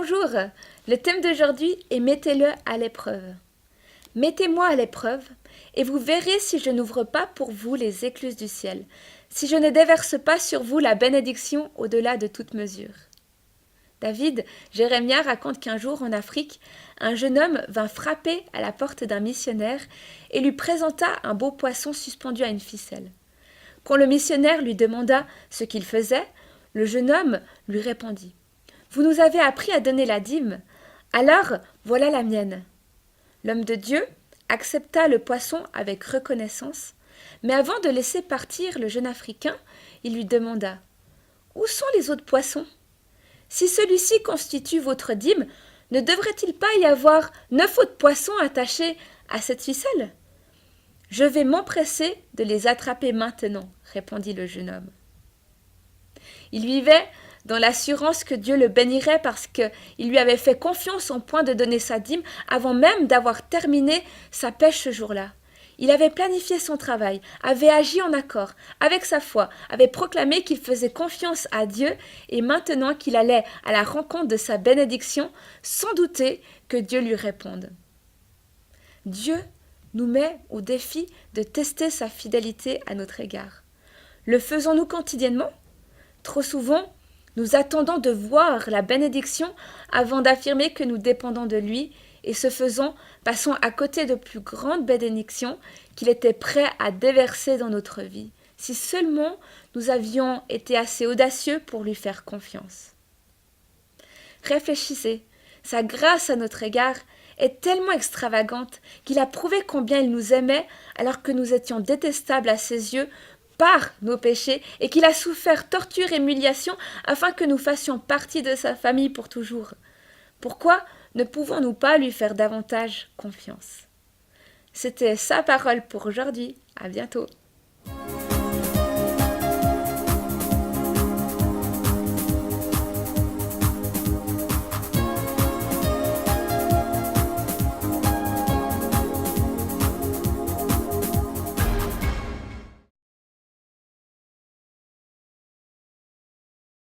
Bonjour, le thème d'aujourd'hui est mettez-le à l'épreuve. Mettez-moi à l'épreuve, et vous verrez si je n'ouvre pas pour vous les écluses du ciel, si je ne déverse pas sur vous la bénédiction au-delà de toute mesure. David, Jérémia raconte qu'un jour en Afrique, un jeune homme vint frapper à la porte d'un missionnaire et lui présenta un beau poisson suspendu à une ficelle. Quand le missionnaire lui demanda ce qu'il faisait, le jeune homme lui répondit: Vous nous avez appris à donner la dîme, alors voilà la mienne. L'homme de Dieu accepta le poisson avec reconnaissance, mais avant de laisser partir le jeune Africain, il lui demanda: Où sont les autres poissons? Si celui-ci constitue votre dîme, ne devrait-il pas y avoir 9 autres poissons attachés à cette ficelle? Je vais m'empresser de les attraper maintenant, répondit le jeune homme. Il vivait dans l'assurance que Dieu le bénirait parce qu'il lui avait fait confiance au point de donner sa dîme avant même d'avoir terminé sa pêche ce jour-là. Il avait planifié son travail, avait agi en accord avec sa foi, avait proclamé qu'il faisait confiance à Dieu et maintenant qu'il allait à la rencontre de sa bénédiction, sans douter que Dieu lui réponde. Dieu nous met au défi de tester sa fidélité à notre égard. Le faisons-nous quotidiennement? Trop souvent, nous attendons de voir la bénédiction avant d'affirmer que nous dépendons de lui, et ce faisant, passons à côté de plus grandes bénédictions qu'il était prêt à déverser dans notre vie, si seulement nous avions été assez audacieux pour lui faire confiance. Réfléchissez, sa grâce à notre égard est tellement extravagante qu'il a prouvé combien il nous aimait alors que nous étions détestables à ses yeux par nos péchés et qu'il a souffert torture et humiliation afin que nous fassions partie de sa famille pour toujours. Pourquoi ne pouvons-nous pas lui faire davantage confiance? C'était sa parole pour aujourd'hui. À bientôt.